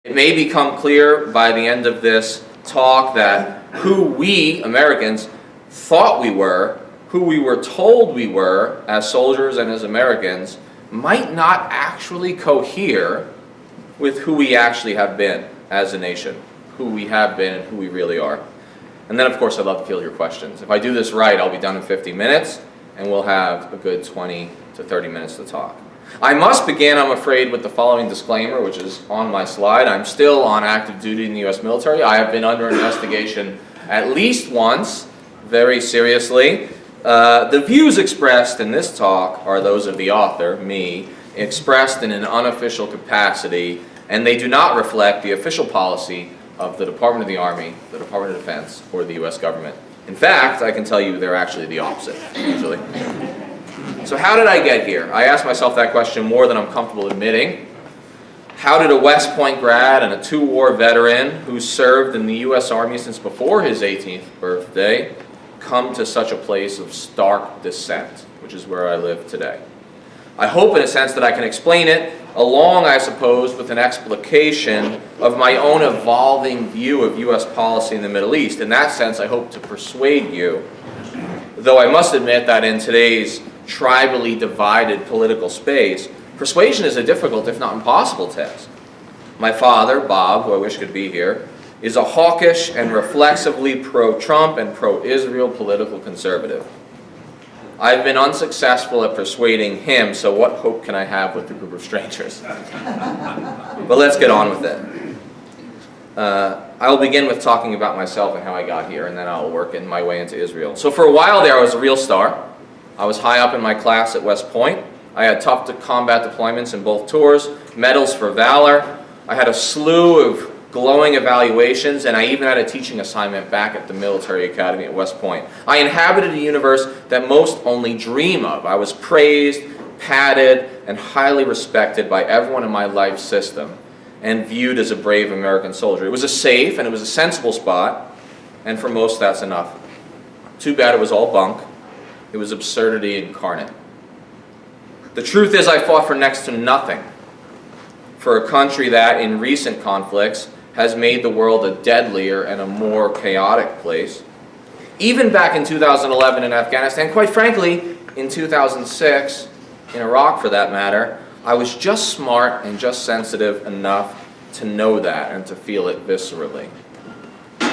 It may become clear by the end of this talk that who we, Americans, thought we were, who we were told we were as soldiers and as Americans, might not actually cohere with who we actually have been as a nation, who we have been and who we really are. And then, of course, I'd love to field your questions. If I do this right, I'll be done in 50 minutes, and we'll have a good 20 to 30 minutes to talk. I must begin, I'm afraid, with the following disclaimer, which is on my slide. I'm still on active duty in the U.S. military. I have been under investigation at least once, very seriously. The views expressed in this talk are those of the author, me, expressed in an unofficial capacity, and they do not reflect the official policy of the Department of the Army, the Department of Defense, or the U.S. government. In fact, I can tell you they're actually the opposite, usually. So how did I get here? I ask myself that question more than I'm comfortable admitting. How did a West Point grad and a two-war veteran who served in the U.S. Army since before his 18th birthday come to such a place of stark dissent, which is where I live today? I hope in a sense that I can explain it, along, I suppose, with an explication of my own evolving view of U.S. policy in the Middle East. In that sense, I hope to persuade you, though I must admit that in today's tribally divided political space, persuasion is a difficult, if not impossible, task. My father, Bob, who I wish could be here, is a hawkish and reflexively pro-Trump and pro-Israel political conservative. I've been unsuccessful at persuading him, so what hope can I have with a group of strangers? But let's get on with it. I'll begin with talking about myself and how I got here, and then I'll work in my way into Israel. So for a while there, I was a real star. I was high up in my class at West Point. I had tough combat deployments in both tours, medals for valor. I had a slew of glowing evaluations, and I even had a teaching assignment back at the military academy at West Point. I inhabited a universe that most only dream of. I was praised, patted, and highly respected by everyone in my life system, and viewed as a brave American soldier. It was a safe and it was a sensible spot, and for most that's enough. Too bad it was all bunk. It was absurdity incarnate. The truth is, I fought for next to nothing for a country that, in recent conflicts, has made the world a deadlier and a more chaotic place. Even back in 2011 in Afghanistan, quite frankly, in 2006, in Iraq for that matter, I was just smart and just sensitive enough to know that and to feel it viscerally.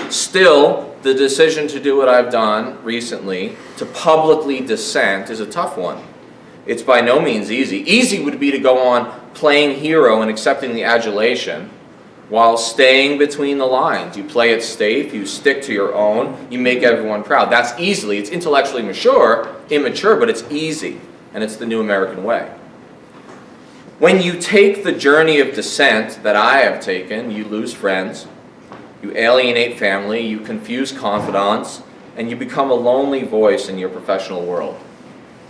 Still, the decision to do what I've done recently, to publicly dissent, is a tough one. It's by no means easy. Easy would be to go on playing hero and accepting the adulation while staying between the lines. You play it safe, you stick to your own, you make everyone proud. That's it's intellectually immature, but it's easy, and it's the new American way. When you take the journey of dissent that I have taken, you lose friends, you alienate family, you confuse confidants, and you become a lonely voice in your professional world.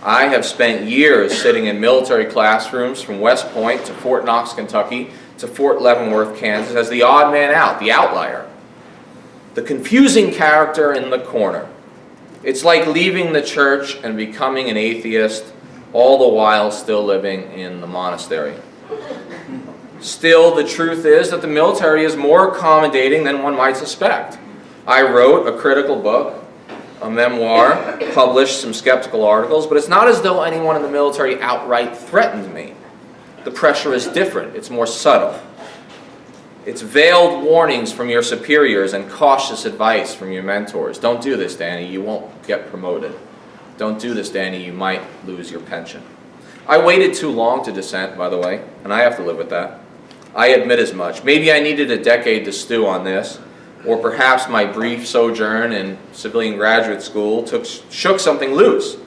I have spent years sitting in military classrooms from West Point to Fort Knox, Kentucky, to Fort Leavenworth, Kansas, as the odd man out, the outlier, the confusing character in the corner. It's like leaving the church and becoming an atheist, all the while still living in the monastery. Still, the truth is that the military is more accommodating than one might suspect. I wrote a critical book, a memoir, published some skeptical articles, but it's not as though anyone in the military outright threatened me. The pressure is different. It's more subtle. It's veiled warnings from your superiors and cautious advice from your mentors. Don't do this, Danny. You won't get promoted. Don't do this, Danny. You might lose your pension. I waited too long to dissent, by the way, and I have to live with that. I admit as much. Maybe I needed a decade to stew on this, or perhaps my brief sojourn in civilian graduate school shook something loose.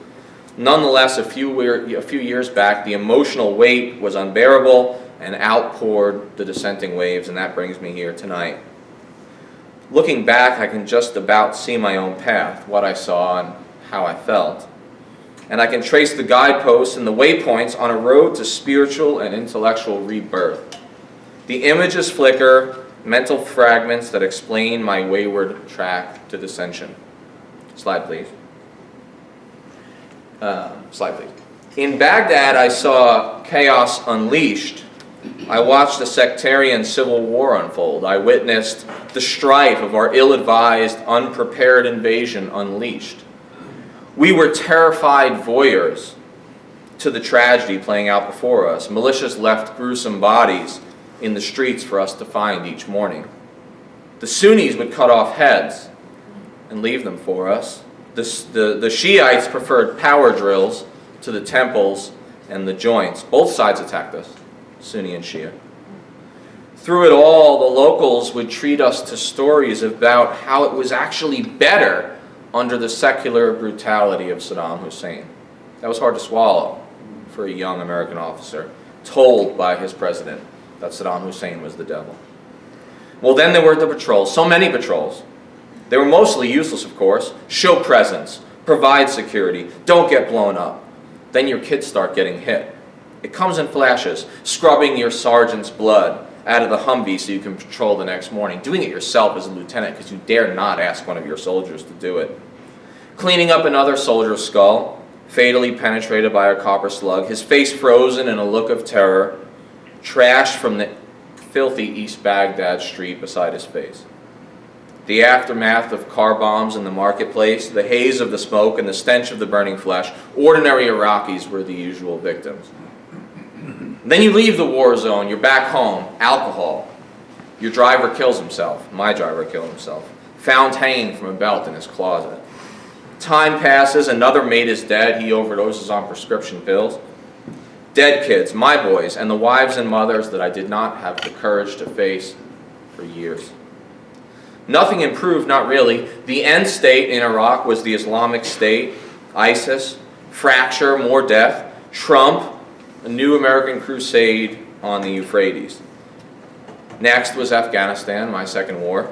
Nonetheless, a few years back, the emotional weight was unbearable and outpoured the dissenting waves, and that brings me here tonight. Looking back, I can just about see my own path, what I saw and how I felt. And I can trace the guideposts and the waypoints on a road to spiritual and intellectual rebirth. The images flicker, mental fragments that explain my wayward track to dissension. Slide, please. In Baghdad, I saw chaos unleashed I watched the sectarian civil war unfold. I witnessed the strife of our ill-advised, unprepared invasion unleashed. We were terrified voyeurs to the tragedy playing out before us. Militias left gruesome bodies in the streets for us to find each morning. The Sunnis would cut off heads and leave them for us. The Shiites preferred power drills to the temples and the joints. Both sides attacked us, Sunni and Shia. Through it all, the locals would treat us to stories about how it was actually better under the secular brutality of Saddam Hussein. That was hard to swallow for a young American officer, told by his president that Saddam Hussein was the devil. Well, then there were the patrols, so many patrols. They were mostly useless, of course. Show presence, provide security, don't get blown up. Then your kids start getting hit. It comes in flashes, scrubbing your sergeant's blood out of the Humvee so you can patrol the next morning, doing it yourself as a lieutenant because you dare not ask one of your soldiers to do it. Cleaning up another soldier's skull, fatally penetrated by a copper slug, his face frozen in a look of terror, trashed from the filthy East Baghdad street beside his face. The aftermath of car bombs in the marketplace, the haze of the smoke and the stench of the burning flesh, ordinary Iraqis were the usual victims. Then you leave the war zone, you're back home, alcohol. Your driver kills himself. My driver killed himself. Found hanging from a belt in his closet. Time passes, another mate is dead, he overdoses on prescription pills. Dead kids, my boys, and the wives and mothers that I did not have the courage to face for years. Nothing improved, not really. The end state in Iraq was the Islamic State, ISIS, fracture, more death, Trump, a new American crusade on the Euphrates. Next was Afghanistan, my second war,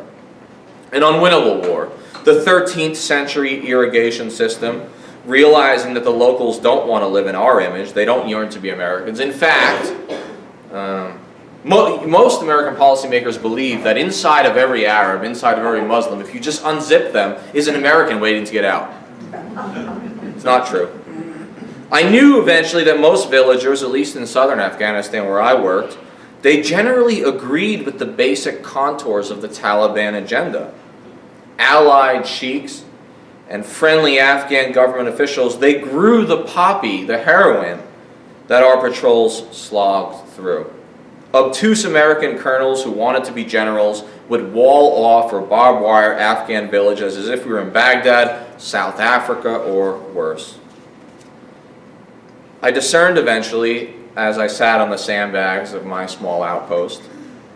an unwinnable war. The 13th century irrigation system, realizing that the locals don't want to live in our image, they don't yearn to be Americans. In fact, most American policymakers believe that inside of every Arab, inside of every Muslim, if you just unzip them, is an American waiting to get out. It's not true. I knew eventually that most villagers, at least in southern Afghanistan where I worked, they generally agreed with the basic contours of the Taliban agenda. Allied sheiks and friendly Afghan government officials, they grew the poppy, the heroin, that our patrols slogged through. Obtuse American colonels who wanted to be generals would wall off or barbed wire Afghan villages as if we were in Baghdad, South Africa, or worse. I discerned eventually, as I sat on the sandbags of my small outpost,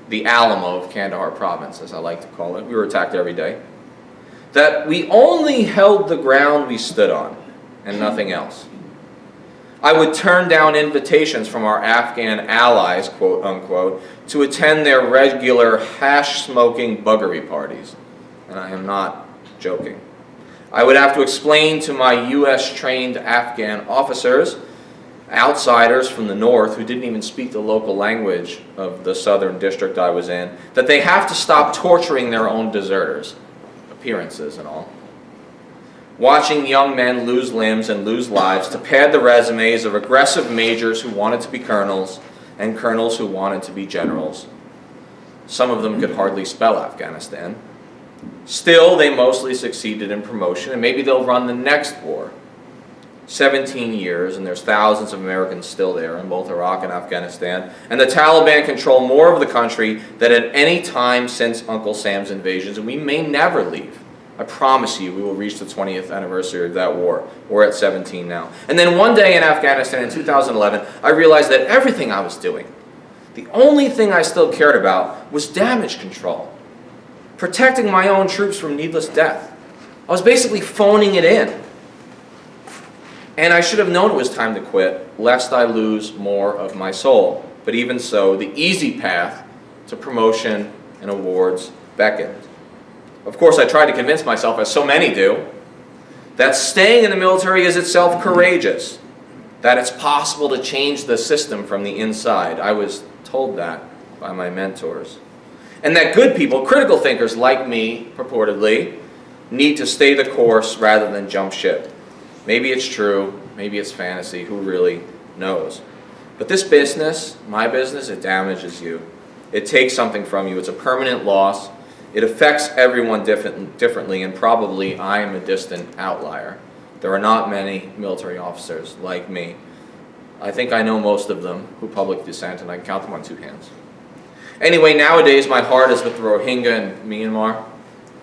the Alamo of Kandahar province, as I like to call it, we were attacked every day, that we only held the ground we stood on and nothing else. I would turn down invitations from our Afghan allies, quote unquote, to attend their regular hash-smoking buggery parties. And I am not joking. I would have to explain to my US-trained Afghan officers, outsiders from the north who didn't even speak the local language of the southern district I was in, that they have to stop torturing their own deserters, appearances and all. Watching young men lose limbs and lose lives to pad the resumes of aggressive majors who wanted to be colonels and colonels who wanted to be generals. Some of them could hardly spell Afghanistan. Still, they mostly succeeded in promotion, and maybe they'll run the next war. 17 years, and there's thousands of Americans still there in both Iraq and Afghanistan, and the Taliban control more of the country than at any time since Uncle Sam's invasions, and we may never leave. I promise you we will reach the 20th anniversary of that war. We're at 17 now. And then one day in Afghanistan in 2011, I realized that everything I was doing, the only thing I still cared about was damage control. Protecting my own troops from needless death. I was basically phoning it in. And I should have known it was time to quit, lest I lose more of my soul. But even so, the easy path to promotion and awards beckoned. Of course, I tried to convince myself, as so many do, that staying in the military is itself courageous, that it's possible to change the system from the inside. I was told that by my mentors. And that good people, critical thinkers like me, purportedly, need to stay the course rather than jump ship. Maybe it's true, maybe it's fantasy, who really knows? But this business, my business, it damages you. It takes something from you. It's a permanent loss. It affects everyone differently, and probably I am a distant outlier. There are not many military officers like me. I think I know most of them who public dissent, and I can count them on two hands. Anyway, nowadays my heart is with the Rohingya in Myanmar,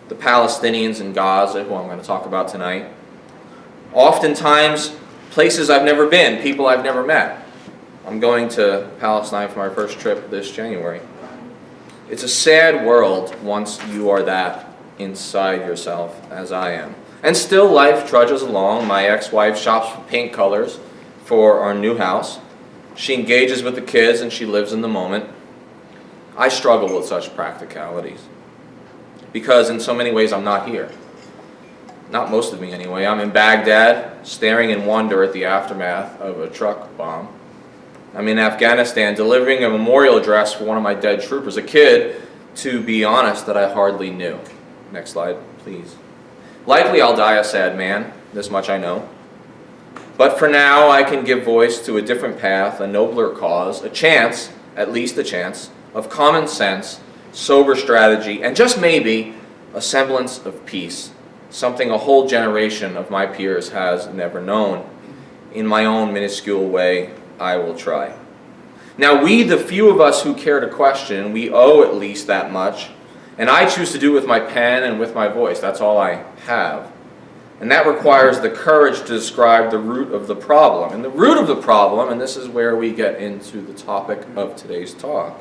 the Palestinians in Gaza, who I'm going to talk about tonight. Oftentimes, places I've never been, people I've never met. I'm going to Palestine for my first trip this January. It's a sad world once you are that inside yourself, as I am. And still life trudges along. My ex-wife shops for paint colors for our new house. She engages with the kids and she lives in the moment. I struggle with such practicalities because in so many ways I'm not here. Not most of me anyway. I'm in Baghdad, staring in wonder at the aftermath of a truck bomb. I'm in Afghanistan, delivering a memorial address for one of my dead troopers, a kid, to be honest, that I hardly knew. Next slide, please. Likely I'll die a sad man, this much I know. But for now, I can give voice to a different path, a nobler cause, a chance, at least a chance, of common sense, sober strategy, and just maybe a semblance of peace, something a whole generation of my peers has never known. In my own minuscule way, I will try. Now we, the few of us who care to question, we owe at least that much, and I choose to do it with my pen and with my voice. That's all I have. And that requires the courage to describe the root of the problem. And the root of the problem, and this is where we get into the topic of today's talk,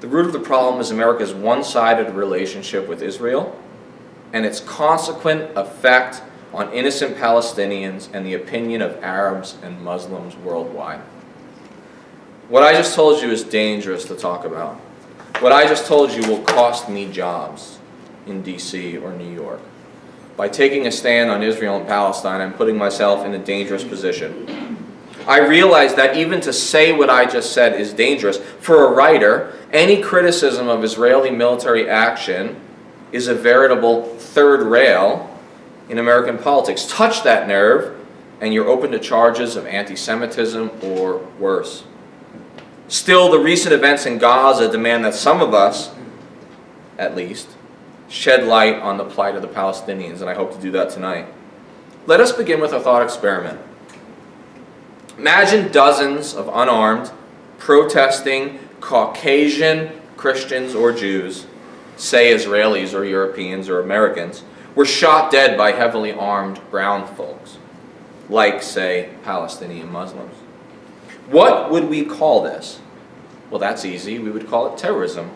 the root of the problem is America's one-sided relationship with Israel and its consequent effect on innocent Palestinians and the opinion of Arabs and Muslims worldwide. What I just told you is dangerous to talk about. What I just told you will cost me jobs in D.C. or New York. By taking a stand on Israel and Palestine, I'm putting myself in a dangerous position. I realize that even to say what I just said is dangerous. For a writer, any criticism of Israeli military action is a veritable third rail in American politics. Touch that nerve, and you're open to charges of anti-Semitism or worse. Still, the recent events in Gaza demand that some of us, at least, shed light on the plight of the Palestinians, and I hope to do that tonight. Let us begin with a thought experiment. Imagine dozens of unarmed, protesting Caucasian Christians or Jews, say Israelis or Europeans or Americans, were shot dead by heavily armed brown folks, like, say, Palestinian Muslims. What would we call this? Well, that's easy. We would call it terrorism.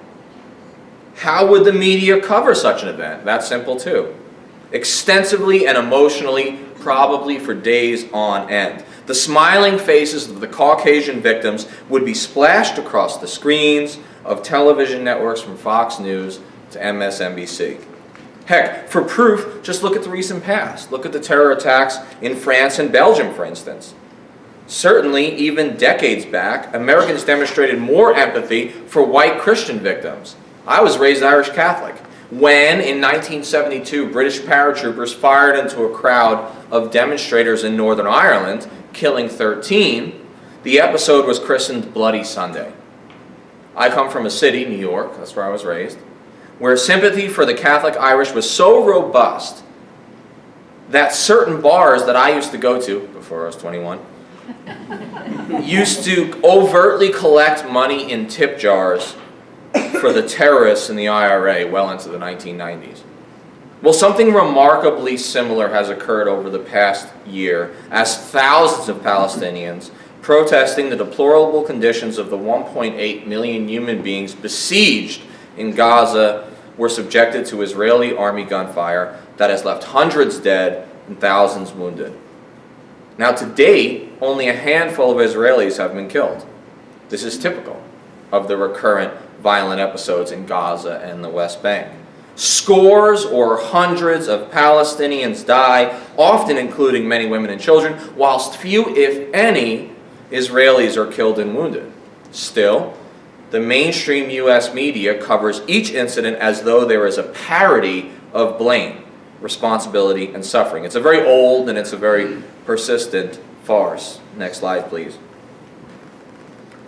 How would the media cover such an event? That's simple too. Extensively and emotionally, probably for days on end. The smiling faces of the Caucasian victims would be splashed across the screens of television networks from Fox News to MSNBC. Heck, for proof, just look at the recent past. Look at the terror attacks in France and Belgium, for instance. Certainly, even decades back, Americans demonstrated more empathy for white Christian victims. I was raised Irish Catholic. When, in 1972, British paratroopers fired into a crowd of demonstrators in Northern Ireland, killing 13, the episode was christened Bloody Sunday. I come from a city, New York, that's where I was raised, where sympathy for the Catholic Irish was so robust that certain bars that I used to go to, before I was 21, used to overtly collect money in tip jars for the terrorists in the IRA well into the 1990s. Well, something remarkably similar has occurred over the past year as thousands of Palestinians protesting the deplorable conditions of the 1.8 million human beings besieged in Gaza were subjected to Israeli army gunfire that has left hundreds dead and thousands wounded. Now, to date, only a handful of Israelis have been killed. This is typical of the recurrent violent episodes in Gaza and the West Bank. Scores or hundreds of Palestinians die, often including many women and children, whilst few, if any, Israelis are killed and wounded. Still, the mainstream U.S. media covers each incident as though there is a parody of blame, responsibility, and suffering. It's a very old and it's a very persistent farce. Next slide, please.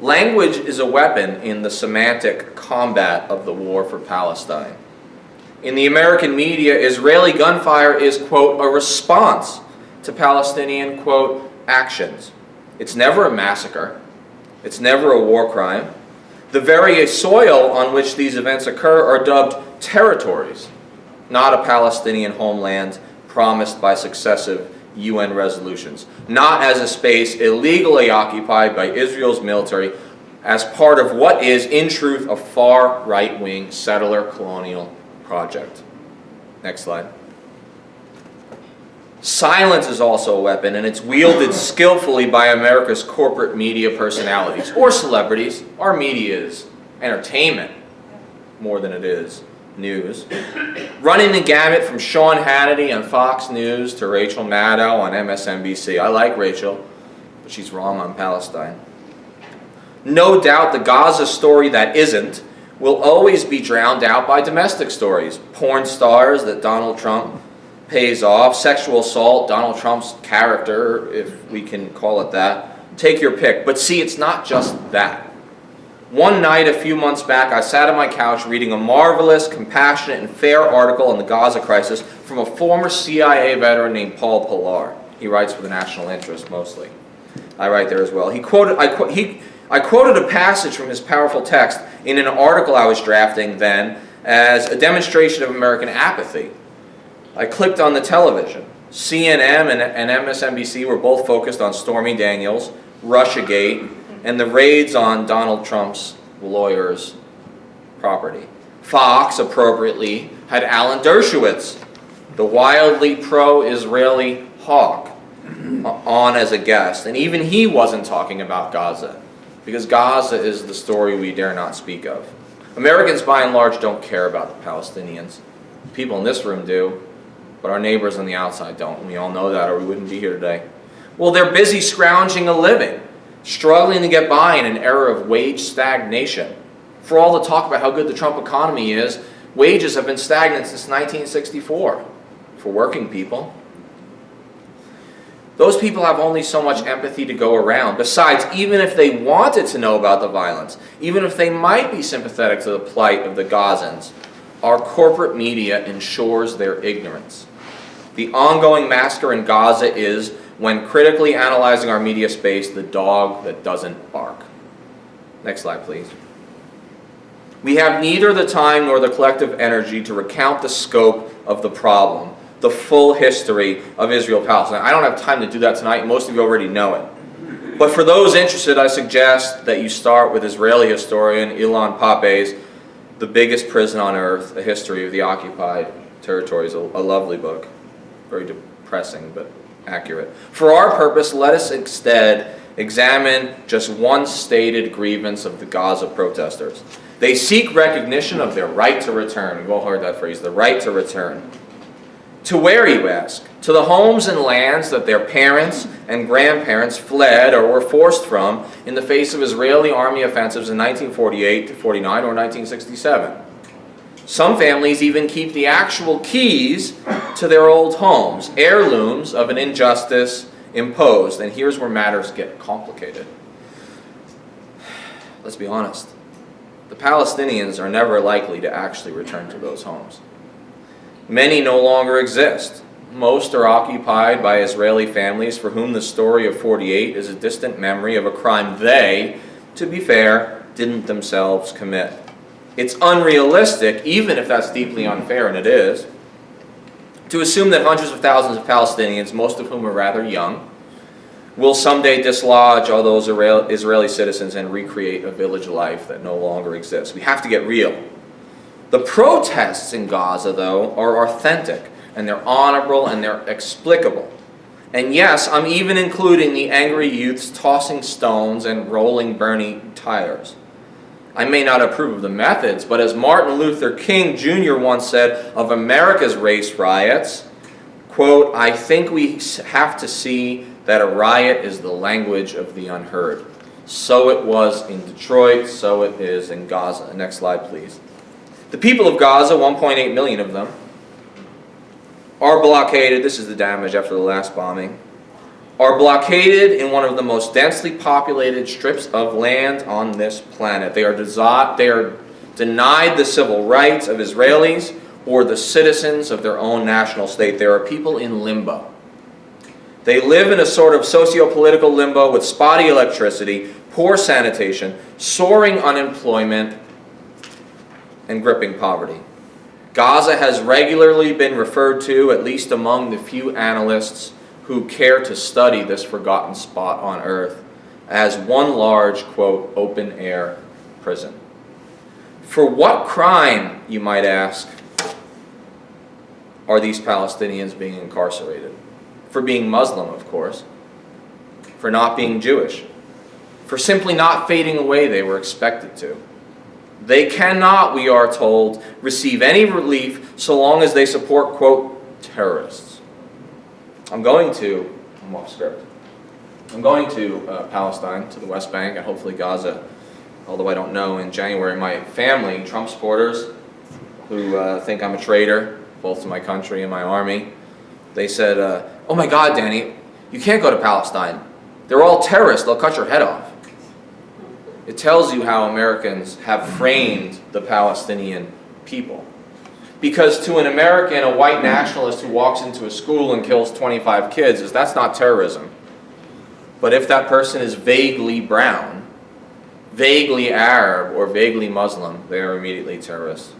Language is a weapon in the semantic combat of the war for Palestine. In the American media, Israeli gunfire is, quote, a response to Palestinian, quote, actions. It's never a massacre. It's never a war crime. The very soil on which these events occur are dubbed territories, not a Palestinian homeland promised by successive UN resolutions, not as a space illegally occupied by Israel's military as part of what is, in truth, a far right-wing settler colonial project. Next slide. Silence is also a weapon, and it's wielded skillfully by America's corporate media personalities, or celebrities. Our media is entertainment more than it is news. Running the gamut from Sean Hannity on Fox News to Rachel Maddow on MSNBC. I like Rachel, but she's wrong on Palestine. No doubt the Gaza story that isn't will always be drowned out by domestic stories. Porn stars that Donald Trump pays off, sexual assault, Donald Trump's character, if we can call it that. Take your pick. But see, it's not just that. One night a few months back, I sat on my couch reading a marvelous, compassionate, and fair article on the Gaza crisis from a former CIA veteran named Paul Pillar. He writes for the National Interest, mostly. I write there as well. I quoted a passage from his powerful text in an article I was drafting then as a demonstration of American apathy. I clicked on the television. CNN and MSNBC were both focused on Stormy Daniels, Russiagate, and the raids on Donald Trump's lawyer's property. Fox, appropriately, had Alan Dershowitz, the wildly pro-Israeli hawk, on as a guest. And even he wasn't talking about Gaza, because Gaza is the story we dare not speak of. Americans, by and large, don't care about the Palestinians. People in this room do, but our neighbors on the outside don't. And we all know that, or we wouldn't be here today. Well, they're busy scrounging a living, struggling to get by in an era of wage stagnation. For all the talk about how good the Trump economy is, wages have been stagnant since 1964 for working people. Those people have only so much empathy to go around. Besides, even if they wanted to know about the violence, even if they might be sympathetic to the plight of the Gazans, our corporate media ensures their ignorance. The ongoing massacre in Gaza is, when critically analyzing our media space, the dog that doesn't bark. Next slide, please. We have neither the time nor the collective energy to recount the scope of the problem, the full history of Israel-Palestine. I don't have time to do that tonight. Most of you already know it. But for those interested, I suggest that you start with Israeli historian Ilan Pappé's The Biggest Prison on Earth, A History of the Occupied Territories, a lovely book. Very depressing, but accurate. For our purpose, let us instead examine just one stated grievance of the Gaza protesters. They seek recognition of their right to return. We've all heard that phrase, the right to return. To where, you ask? To the homes and lands that their parents and grandparents fled or were forced from in the face of Israeli army offensives in 1948 to 49 or 1967. Some families even keep the actual keys to their old homes, heirlooms of an injustice imposed. And here's where matters get complicated. Let's be honest. The Palestinians are never likely to actually return to those homes. Many no longer exist. Most are occupied by Israeli families for whom the story of 48 is a distant memory of a crime they, to be fair, didn't themselves commit. It's unrealistic, even if that's deeply unfair, and it is, to assume that hundreds of thousands of Palestinians, most of whom are rather young, will someday dislodge all those Israeli citizens and recreate a village life that no longer exists. We have to get real. The protests in Gaza, though, are authentic, and they're honorable, and they're explicable. And yes, I'm even including the angry youths tossing stones and rolling burning tires. I may not approve of the methods, but as Martin Luther King Jr. once said of America's race riots, quote, I think we have to see that a riot is the language of the unheard. So it was in Detroit, so it is in Gaza. Next slide, please. The people of Gaza, 1.8 million of them, are blockaded. This is the damage after the last bombing. are blockaded in one of the most densely populated strips of land on this planet. They are denied the civil rights of Israelis or the citizens of their own national state. There are people in limbo. They live in a sort of socio-political limbo with spotty electricity, poor sanitation, soaring unemployment, and gripping poverty. Gaza has regularly been referred to, at least among the few analysts who care to study this forgotten spot on earth, as one large, quote, open-air prison. For what crime, you might ask, are these Palestinians being incarcerated? For being Muslim, of course. For not being Jewish. For simply not fading away they were expected to. They cannot, we are told, receive any relief so long as they support, quote, terrorists. I'm off script. I'm going to Palestine, to the West Bank, and hopefully Gaza, although I don't know. In January, my family, Trump supporters, who think I'm a traitor, both to my country and my army, they said, oh my God, Danny, you can't go to Palestine. They're all terrorists. They'll cut your head off. It tells you how Americans have framed the Palestinian people. Because to an American, a white nationalist who walks into a school and kills 25 kids, that's not terrorism. But if that person is vaguely brown, vaguely Arab, or vaguely Muslim, they are immediately terrorists.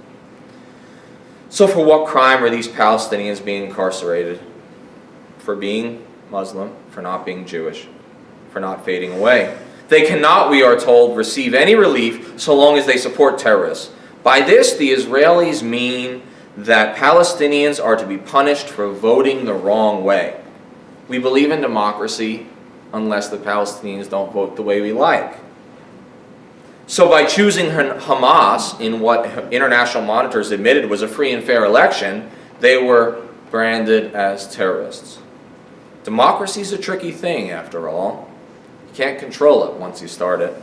So for what crime are these Palestinians being incarcerated? For being Muslim, for not being Jewish, for not fading away. They cannot, we are told, receive any relief so long as they support terrorists. By this, the Israelis mean that Palestinians are to be punished for voting the wrong way. We believe in democracy unless the Palestinians don't vote the way we like. So by choosing Hamas in what international monitors admitted was a free and fair election, they were branded as terrorists. Democracy is a tricky thing, after all. You can't control it once you start it.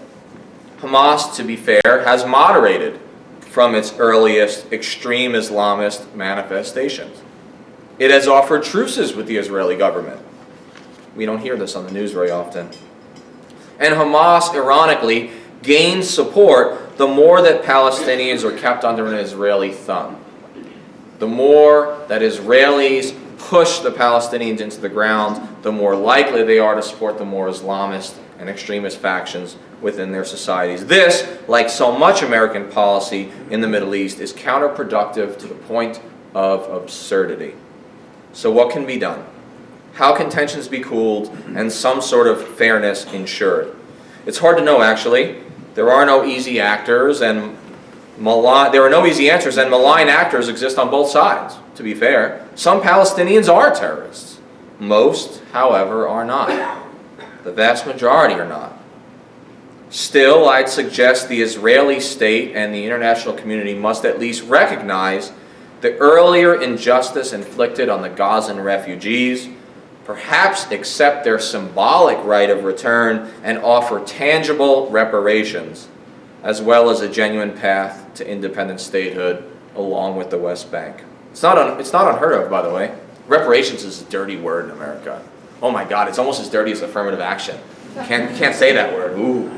Hamas, to be fair, has moderated from its earliest extreme Islamist manifestations. It has offered truces with the Israeli government. We don't hear this on the news very often. And Hamas, ironically, gains support the more that Palestinians are kept under an Israeli thumb. The more that Israelis push the Palestinians into the ground, the more likely they are to support the more Islamist and extremist factions within their societies. This, like so much American policy in the Middle East, is counterproductive to the point of absurdity. So what can be done? How can tensions be cooled and some sort of fairness ensured? It's hard to know, actually. There are no easy actors, and there are no easy answers, and malign actors exist on both sides, to be fair. Some Palestinians are terrorists. Most, however, are not. The vast majority are not. Still, I'd suggest the Israeli state and the international community must at least recognize the earlier injustice inflicted on the Gazan refugees, perhaps accept their symbolic right of return, and offer tangible reparations, as well as a genuine path to independent statehood along with the West Bank. It's not unheard of, by the way. Reparations is a dirty word in America. Oh my God, it's almost as dirty as affirmative action. You can't say that word. Ooh,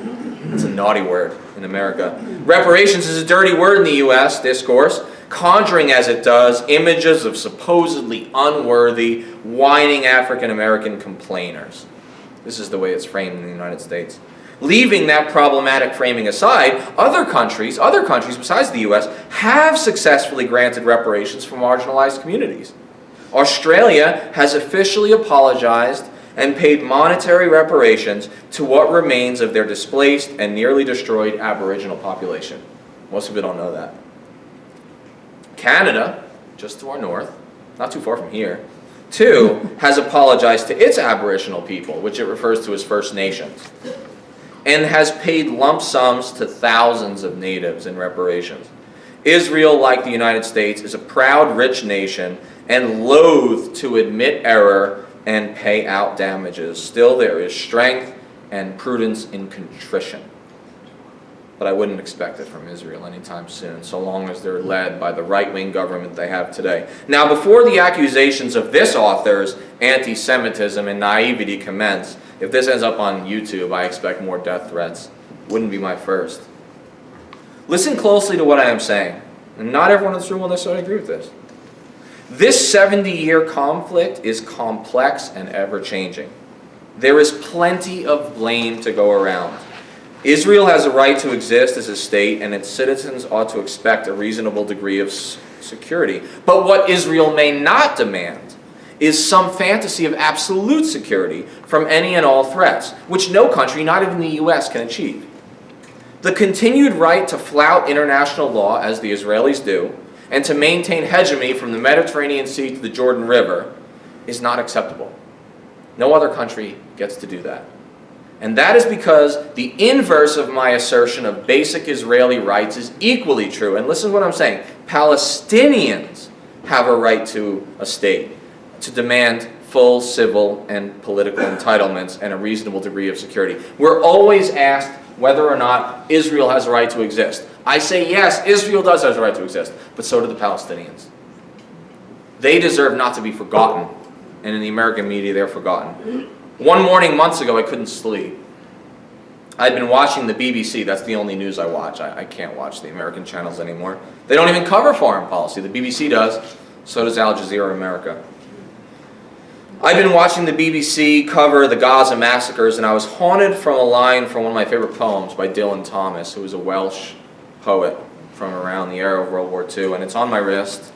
it's a naughty word in America. Reparations is a dirty word in the U.S. discourse, conjuring as it does images of supposedly unworthy, whining African-American complainers. This is the way it's framed in the United States. Leaving that problematic framing aside, other countries besides the U.S. have successfully granted reparations for marginalized communities. Australia has officially apologized and paid monetary reparations to what remains of their displaced and nearly destroyed Aboriginal population. Most people don't know that. Canada, just to our north, not too far from here, too, has apologized to its Aboriginal people, which it refers to as First Nations, and has paid lump sums to thousands of natives in reparations. Israel, like the United States, is a proud, rich nation and loath to admit error and pay out damages. Still, there is strength and prudence in contrition. but I wouldn't expect it from Israel anytime soon, so long as they're led by the right-wing government they have today. Now, before the accusations of this author's anti-Semitism and naivety commence, if this ends up on YouTube, I expect more death threats. Wouldn't be my first. Listen closely to what I am saying, and not everyone in this room will necessarily agree with this. This 70-year conflict is complex and ever-changing. There is plenty of blame to go around. Israel has a right to exist as a state, and its citizens ought to expect a reasonable degree of security. But what Israel may not demand is some fantasy of absolute security from any and all threats, which no country, not even the U.S., can achieve. The continued right to flout international law, as the Israelis do, and to maintain hegemony from the Mediterranean Sea to the Jordan River is not acceptable. No other country gets to do that. And that is because the inverse of my assertion of basic Israeli rights is equally true. And listen to what I'm saying. Palestinians have a right to a state, to demand full civil and political entitlements and a reasonable degree of security. We're always asked whether or not Israel has a right to exist. I say yes, Israel does have a right to exist, but so do the Palestinians. They deserve not to be forgotten, and in the American media they're forgotten. One morning months ago I couldn't sleep. I'd been watching the BBC, that's the only news I watch. I can't watch the American channels anymore. They don't even cover foreign policy. The BBC does, so does Al Jazeera America. I've been watching the BBC cover the Gaza massacres, and I was haunted from a line from one of my favorite poems by Dylan Thomas, who was a Welsh poet from around the era of World War II, and it's on my wrist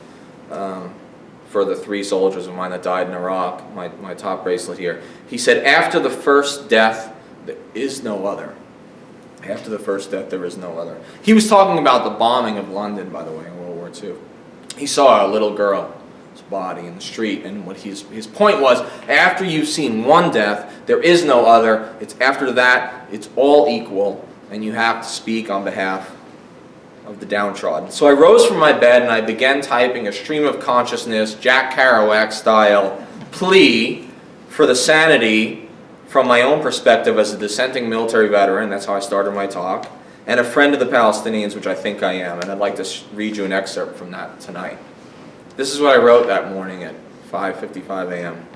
for the 3 soldiers of mine that died in Iraq, my top bracelet here. He said, "After the first death, there is no other." After the first death, there is no other. He was talking about the bombing of London, by the way, in World War II. He saw a little girl body in the street, and what his point was, after you've seen one death, there is no other. It's after that, it's all equal, and you have to speak on behalf of the downtrodden. So I rose from my bed and I began typing a stream of consciousness, Jack Kerouac style plea for the sanity from my own perspective as a dissenting military veteran. That's how I started my talk, and a friend of the Palestinians, which I think I am, and I'd like to read you an excerpt from that tonight. This is what I wrote that morning at 5:55 a.m.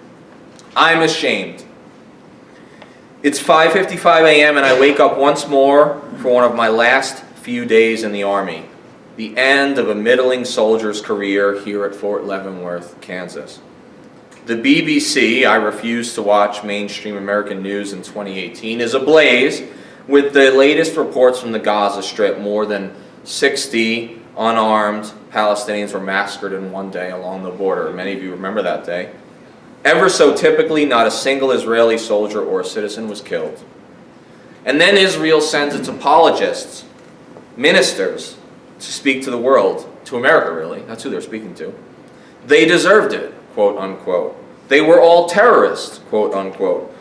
I'm ashamed. It's 5:55 a.m. and I wake up once more for one of my last few days in the Army, the end of a middling soldier's career here at Fort Leavenworth, Kansas. The BBC, I refused to watch mainstream American news in 2018, is ablaze with the latest reports from the Gaza Strip. More than 60 unarmed Palestinians were massacred in one day along the border. Many of you remember that day. Ever so typically, not a single Israeli soldier or citizen was killed. And then Israel sends its apologists, ministers, to speak to the world, to America really, that's who they're speaking to. They deserved it, quote unquote. They were all terrorists, quote unquote.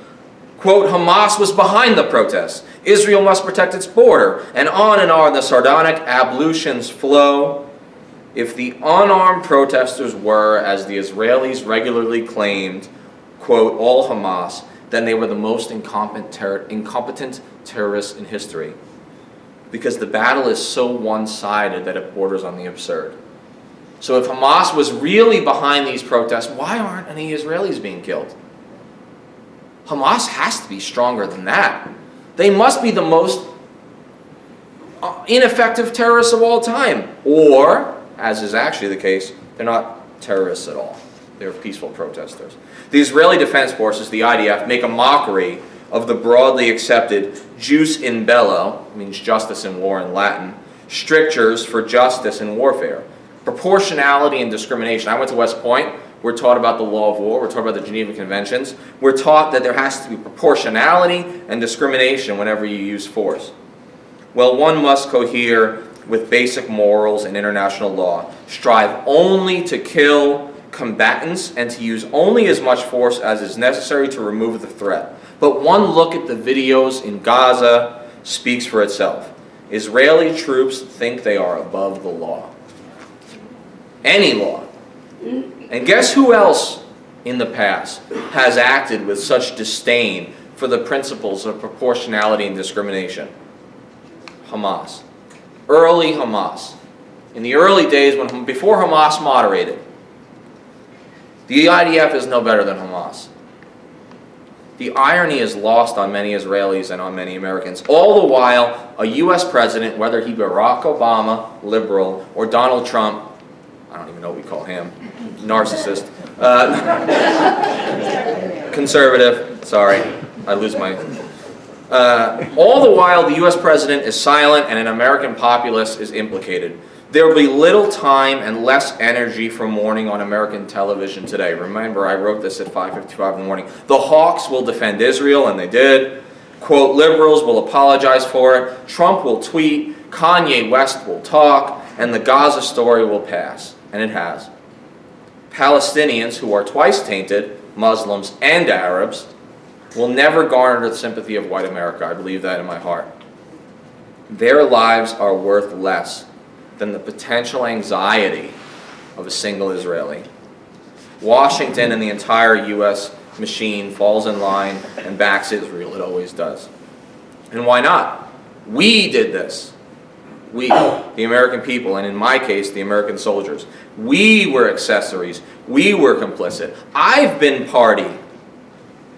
Quote, Hamas was behind the protests. Israel must protect its border. And on the sardonic ablutions flow. If the unarmed protesters were, as the Israelis regularly claimed, quote, all Hamas, then they were the most incompetent terrorists in history. Because the battle is so one-sided that it borders on the absurd. So if Hamas was really behind these protests, why aren't any Israelis being killed? Hamas has to be stronger than that. They must be the most ineffective terrorists of all time. Or, as is actually the case, they're not terrorists at all. They're peaceful protesters. The Israeli Defense Forces, the IDF, make a mockery of the broadly accepted jus in bello, means justice in war in Latin, strictures for justice in warfare, proportionality and discrimination. I went to West Point. We're taught about the law of war. We're taught about the Geneva Conventions. We're taught that there has to be proportionality and discrimination whenever you use force. Well, one must cohere with basic morals and international law, strive only to kill combatants and to use only as much force as is necessary to remove the threat. But one look at the videos in Gaza speaks for itself. Israeli troops think they are above the law. Any law. And guess who else in the past has acted with such disdain for the principles of proportionality and discrimination? Hamas. Early Hamas. In the early days, before Hamas moderated, the IDF is no better than Hamas. The irony is lost on many Israelis and on many Americans. All the while, a U.S. president, whether he be Barack Obama, liberal, or Donald Trump, I don't even know what we call him, narcissist, conservative, sorry, I lose my... all the while, the U.S. president is silent and an American populace is implicated. There will be little time and less energy for mourning on American television today. Remember, I wrote this at 5:55 in the morning. The hawks will defend Israel, and they did. Quote, liberals will apologize for it. Trump will tweet. Kanye West will talk. And the Gaza story will pass. And it has. Palestinians, who are twice tainted, Muslims and Arabs, will never garner the sympathy of white America. I believe that in my heart. Their lives are worth less than the potential anxiety of a single Israeli. Washington and the entire U.S. machine falls in line and backs Israel. It always does. And why not? We did this. We, the American people, and in my case, the American soldiers. We were accessories. We were complicit. I've been party.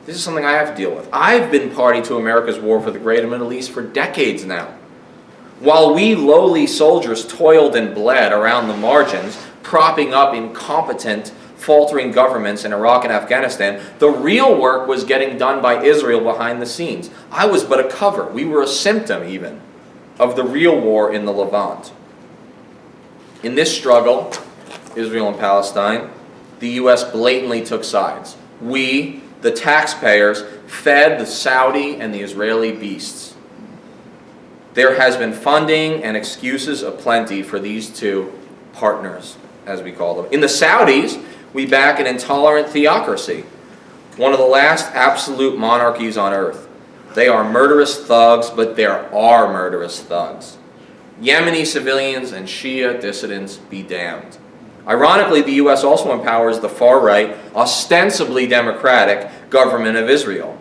This is something I have to deal with. I've been party to America's war for the Greater Middle East for decades now. While we lowly soldiers toiled and bled around the margins, propping up incompetent, faltering governments in Iraq and Afghanistan, the real work was getting done by Israel behind the scenes. I was but a cover. We were a symptom, even, of the real war in the Levant. In this struggle, Israel and Palestine, the U.S. blatantly took sides. We, the taxpayers, fed the Saudi and the Israeli beasts. There has been funding and excuses aplenty for these two partners, as we call them. In the Saudis, we back an intolerant theocracy, one of the last absolute monarchies on earth. They are murderous thugs, but there are murderous thugs. Yemeni civilians and Shia dissidents be damned. Ironically, the U.S. also empowers the far-right, ostensibly democratic government of Israel.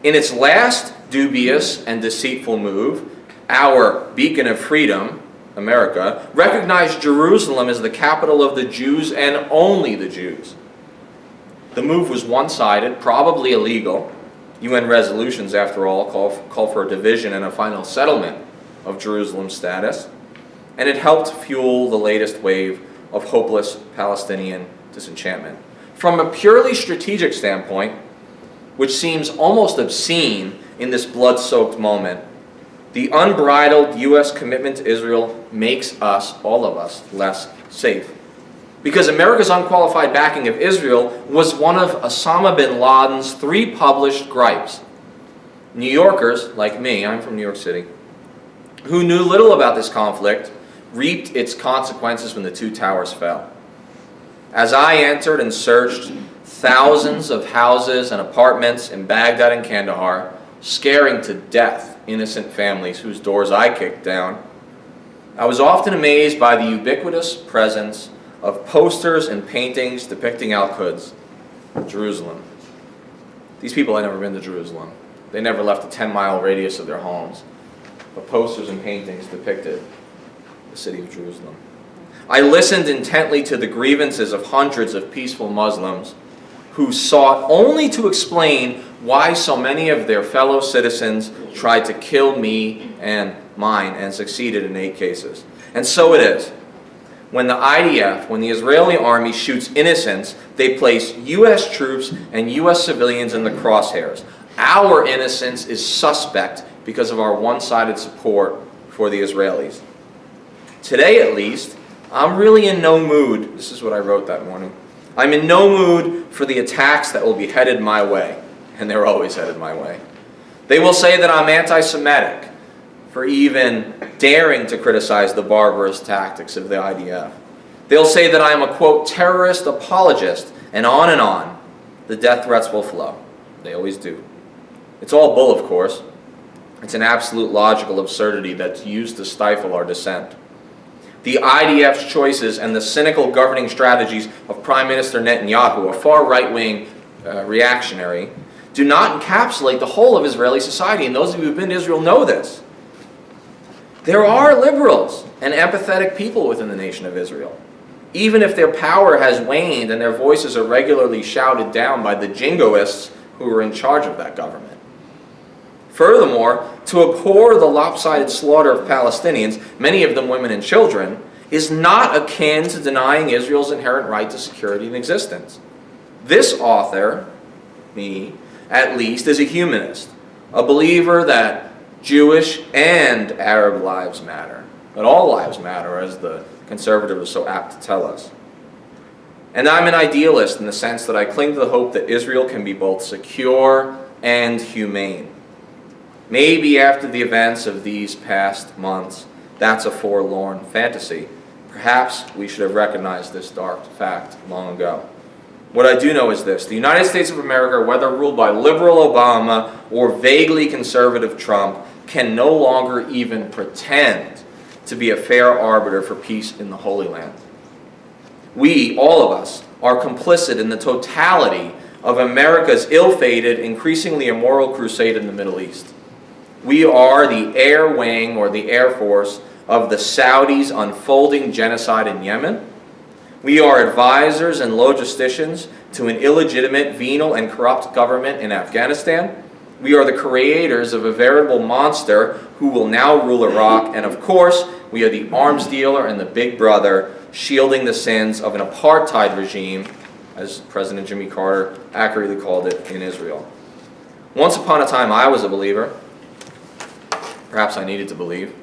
In its last dubious and deceitful move, our beacon of freedom, America, recognized Jerusalem as the capital of the Jews and only the Jews. The move was one-sided, probably illegal. UN resolutions, after all, call for a division and a final settlement of Jerusalem's status. And it helped fuel the latest wave of hopeless Palestinian disenchantment. From a purely strategic standpoint, which seems almost obscene in this blood-soaked moment, the unbridled U.S. commitment to Israel makes us, all of us, less safe. Because America's unqualified backing of Israel was one of Osama bin Laden's 3 published gripes. New Yorkers, like me, I'm from New York City, who knew little about this conflict, reaped its consequences when the 2 towers fell. As I entered and searched thousands of houses and apartments in Baghdad and Kandahar, scaring to death innocent families whose doors I kicked down, I was often amazed by the ubiquitous presence of posters and paintings depicting Al-Quds, Jerusalem. These people had never been to Jerusalem. They never left a 10-mile radius of their homes. But posters and paintings depicted the city of Jerusalem. I listened intently to the grievances of hundreds of peaceful Muslims who sought only to explain why so many of their fellow citizens tried to kill me and mine and succeeded in 8 cases. And so it is. When the IDF, when the Israeli army shoots innocents, they place U.S. troops and U.S. civilians in the crosshairs. Our innocence is suspect because of our one-sided support for the Israelis. Today, at least, I'm really in no mood. This is what I wrote that morning. I'm in no mood for the attacks that will be headed my way. And they're always headed my way. They will say that I'm anti-Semitic for even daring to criticize the barbarous tactics of the IDF. They'll say that I'm a, quote, terrorist apologist, and on and on. The death threats will flow. They always do. It's all bull, of course. It's an absolute logical absurdity that's used to stifle our dissent. The IDF's choices and the cynical governing strategies of Prime Minister Netanyahu, a far right-wing reactionary, do not encapsulate the whole of Israeli society, and those of you who've been to Israel know this. There are liberals and empathetic people within the nation of Israel, even if their power has waned and their voices are regularly shouted down by the jingoists who are in charge of that government. Furthermore, to abhor the lopsided slaughter of Palestinians, many of them women and children, is not akin to denying Israel's inherent right to security and existence. This author, me at least, is a humanist, a believer that Jewish and Arab lives matter, that all lives matter, as the conservative is so apt to tell us. And I'm an idealist in the sense that I cling to the hope that Israel can be both secure and humane. Maybe after the events of these past months, that's a forlorn fantasy. Perhaps we should have recognized this dark fact long ago. What I do know is this: the United States of America, whether ruled by liberal Obama or vaguely conservative Trump, can no longer even pretend to be a fair arbiter for peace in the Holy Land. We, all of us, are complicit in the totality of America's ill-fated, increasingly immoral crusade in the Middle East. We are the air wing or the air force of the Saudis' unfolding genocide in Yemen. We are advisors and logisticians to an illegitimate, venal, and corrupt government in Afghanistan. We are the creators of a veritable monster who will now rule Iraq. And of course, we are the arms dealer and the big brother shielding the sins of an apartheid regime, as President Jimmy Carter accurately called it, in Israel. Once upon a time, I was a believer. Perhaps I needed to believe.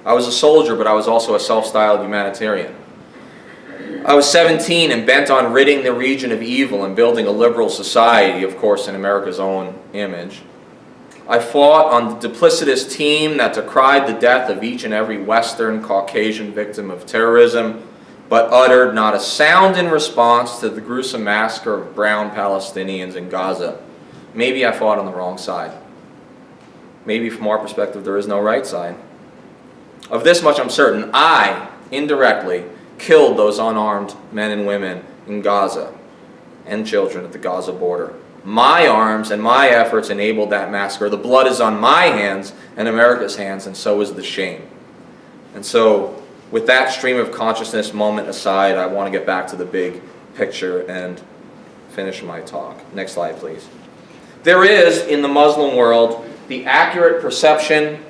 I was a soldier, but I was also a self-styled humanitarian. I was 17 and bent on ridding the region of evil and building a liberal society, of course, in America's own image. I fought on the duplicitous team that decried the death of each and every Western Caucasian victim of terrorism, but uttered not a sound in response to the gruesome massacre of brown Palestinians in Gaza. Maybe I fought on the wrong side. Maybe from our perspective there is no right side. Of this much I'm certain: I, indirectly, killed those unarmed men and women in Gaza and children at the Gaza border. My arms and my efforts enabled that massacre. The blood is on my hands and America's hands, and so is the shame. And so, with that stream of consciousness moment aside, I want to get back to the big picture and finish my talk. Next slide, please. There is, in the Muslim world, the accurate perception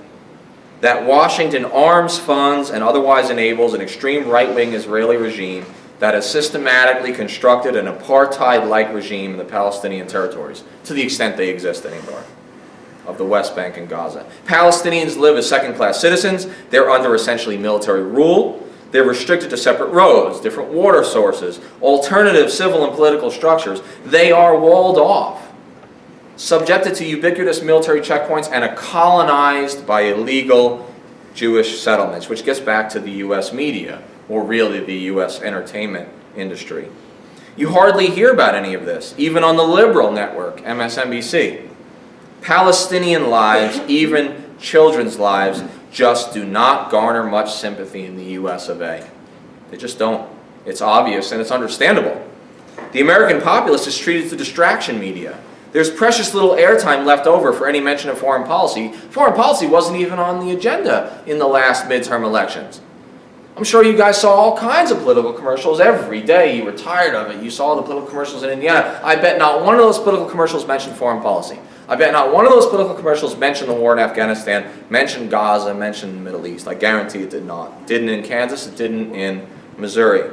that Washington arms, funds, and otherwise enables an extreme right-wing Israeli regime that has systematically constructed an apartheid-like regime in the Palestinian territories, to the extent they exist anymore, of the West Bank and Gaza. Palestinians live as second-class citizens. They're under essentially military rule. They're restricted to separate roads, different water sources, alternative civil and political structures. They are walled off, subjected to ubiquitous military checkpoints, and are colonized by illegal Jewish settlements, which gets back to the U.S. media, or really the U.S. entertainment industry. You hardly hear about any of this, even on the liberal network, MSNBC. Palestinian lives, even children's lives, just do not garner much sympathy in the U.S. of A. They just don't. It's obvious and it's understandable. The American populace is treated as distraction media. There's precious little airtime left over for any mention of foreign policy. Foreign policy wasn't even on the agenda in the last midterm elections. I'm sure you guys saw all kinds of political commercials every day. You were tired of it. You saw the political commercials in Indiana. I bet not one of those political commercials mentioned foreign policy. I bet not one of those political commercials mentioned the war in Afghanistan, mentioned Gaza, mentioned the Middle East. I guarantee it did not. It didn't in Kansas. It didn't in Missouri.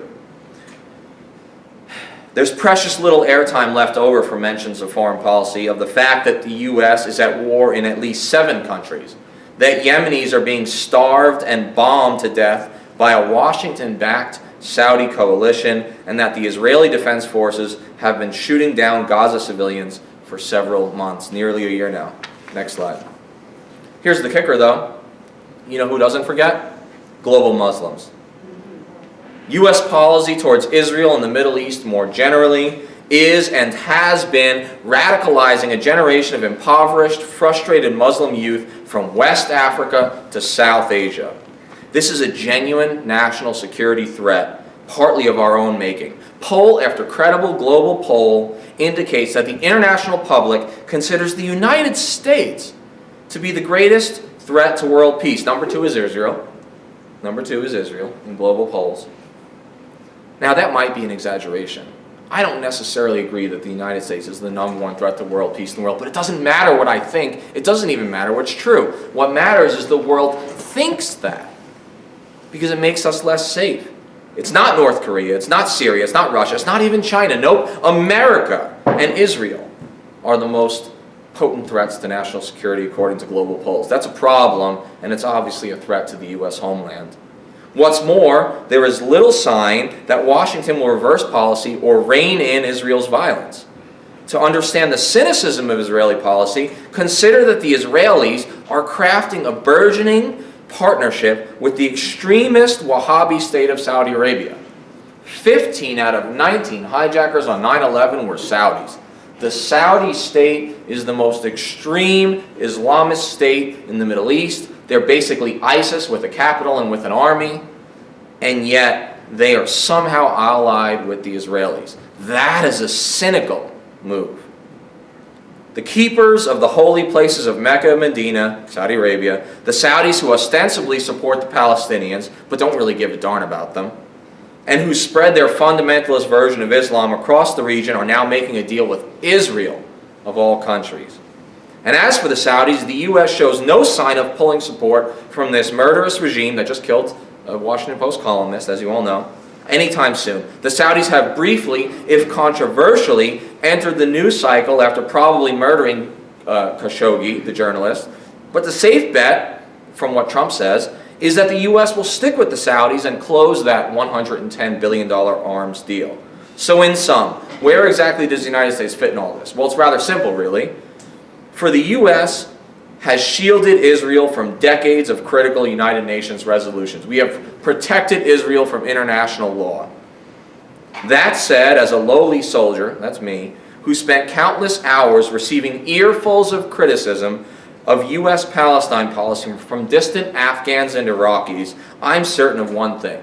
There's precious little airtime left over for mentions of foreign policy, of the fact that the U.S. is at war in at least 7 countries, that Yemenis are being starved and bombed to death by a Washington-backed Saudi coalition, and that the Israeli Defense Forces have been shooting down Gaza civilians for several months, nearly a year now. Next slide. Here's the kicker, though. You know who doesn't forget? Global Muslims. U.S. policy towards Israel and the Middle East more generally is and has been radicalizing a generation of impoverished, frustrated Muslim youth from West Africa to South Asia. This is a genuine national security threat, partly of our own making. Poll after credible global poll indicates that the international public considers the United States to be the greatest threat to world peace. Number 2 is Israel. Number 2 is Israel in global polls. Now, that might be an exaggeration. I don't necessarily agree that the United States is the number 1 threat to world peace in the world, but it doesn't matter what I think. It doesn't even matter what's true. What matters is the world thinks that, because it makes us less safe. It's not North Korea, it's not Syria, it's not Russia, it's not even China. Nope, America and Israel are the most potent threats to national security according to global polls. That's a problem, and it's obviously a threat to the U.S. homeland. What's more, there is little sign that Washington will reverse policy or rein in Israel's violence. To understand the cynicism of Israeli policy, consider that the Israelis are crafting a burgeoning partnership with the extremist Wahhabi state of Saudi Arabia. 15 out of 19 hijackers on 9/11 were Saudis. The Saudi state is the most extreme Islamist state in the Middle East. They're basically ISIS with a capital and with an army, and yet they are somehow allied with the Israelis. That is a cynical move. The keepers of the holy places of Mecca and Medina, Saudi Arabia, the Saudis who ostensibly support the Palestinians but don't really give a darn about them, and who spread their fundamentalist version of Islam across the region, are now making a deal with Israel, of all countries. And as for the Saudis, the U.S. shows no sign of pulling support from this murderous regime that just killed a Washington Post columnist, as you all know, anytime soon. The Saudis have briefly, if controversially, entered the news cycle after probably murdering Khashoggi, the journalist. But the safe bet, from what Trump says, is that the U.S. will stick with the Saudis and close that $110 billion arms deal. So in sum, where exactly does the United States fit in all this? Well, it's rather simple, really. For the U.S. has shielded Israel from decades of critical United Nations resolutions. We have protected Israel from international law. That said, as a lowly soldier, that's me, who spent countless hours receiving earfuls of criticism of U.S. Palestine policy from distant Afghans and Iraqis, I'm certain of one thing.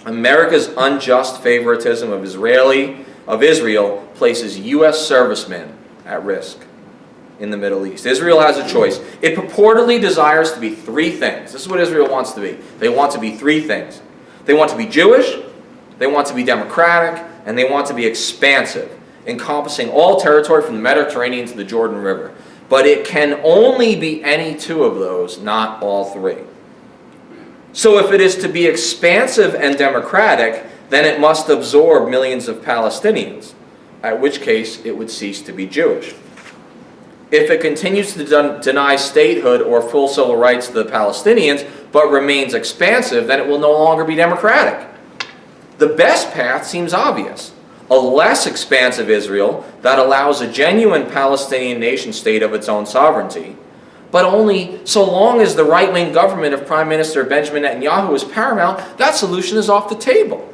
America's unjust favoritism of Israel places U.S. servicemen at risk in the Middle East. Israel has a choice. It purportedly desires to be 3 things. This is what Israel wants to be. They want to be 3 things. They want to be Jewish, they want to be democratic, and they want to be expansive, encompassing all territory from the Mediterranean to the Jordan River. But it can only be any 2 of those, not all 3. So if it is to be expansive and democratic, then it must absorb millions of Palestinians, at which case it would cease to be Jewish. If it continues to deny statehood or full civil rights to the Palestinians, but remains expansive, then it will no longer be democratic. The best path seems obvious. A less expansive Israel that allows a genuine Palestinian nation state of its own sovereignty, but only so long as the right-wing government of Prime Minister Benjamin Netanyahu is paramount, that solution is off the table.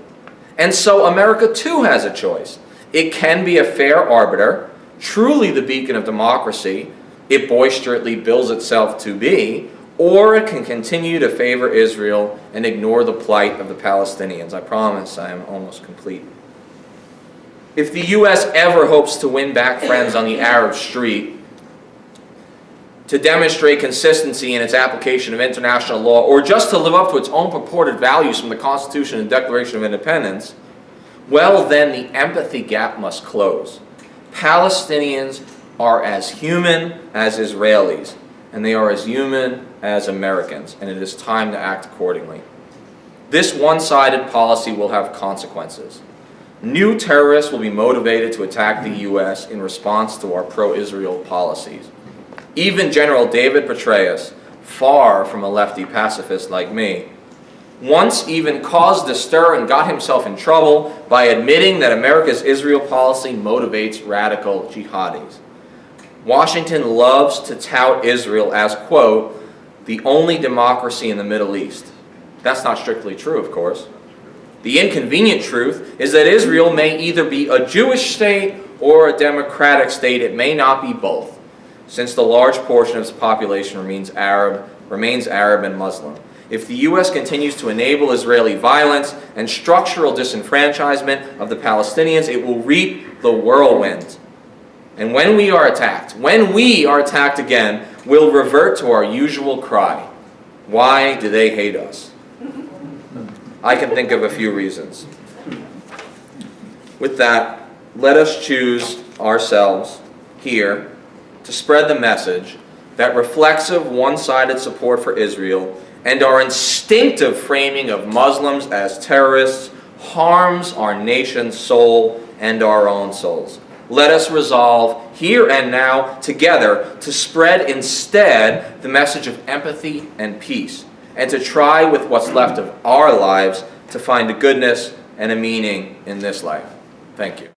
And so America too has a choice. It can be a fair arbiter, truly the beacon of democracy it boisterously bills itself to be, or it can continue to favor Israel and ignore the plight of the Palestinians. I promise I am almost complete. If the U.S. ever hopes to win back friends on the Arab street, to demonstrate consistency in its application of international law, or just to live up to its own purported values from the Constitution and Declaration of Independence, well then the empathy gap must close. Palestinians are as human as Israelis, and they are as human as Americans, and it is time to act accordingly. This one-sided policy will have consequences. New terrorists will be motivated to attack the U.S. in response to our pro-Israel policies. Even General David Petraeus, far from a lefty pacifist like me, once even caused a stir and got himself in trouble by admitting that America's Israel policy motivates radical jihadis. Washington loves to tout Israel as, quote, the only democracy in the Middle East. That's not strictly true, of course. The inconvenient truth is that Israel may either be a Jewish state or a democratic state. It may not be both, since the large portion of its population remains Arab and Muslim. If the U.S. continues to enable Israeli violence and structural disenfranchisement of the Palestinians, it will reap the whirlwind And when we are attacked again, we'll revert to our usual cry. Why do they hate us? I can think of a few reasons. With that, let us choose ourselves here to spread the message that reflexive, one-sided support for Israel and our instinctive framing of Muslims as terrorists harms our nation's soul and our own souls. Let us resolve here and now together to spread instead the message of empathy and peace, and to try with what's left of our lives to find a goodness and a meaning in this life. Thank you.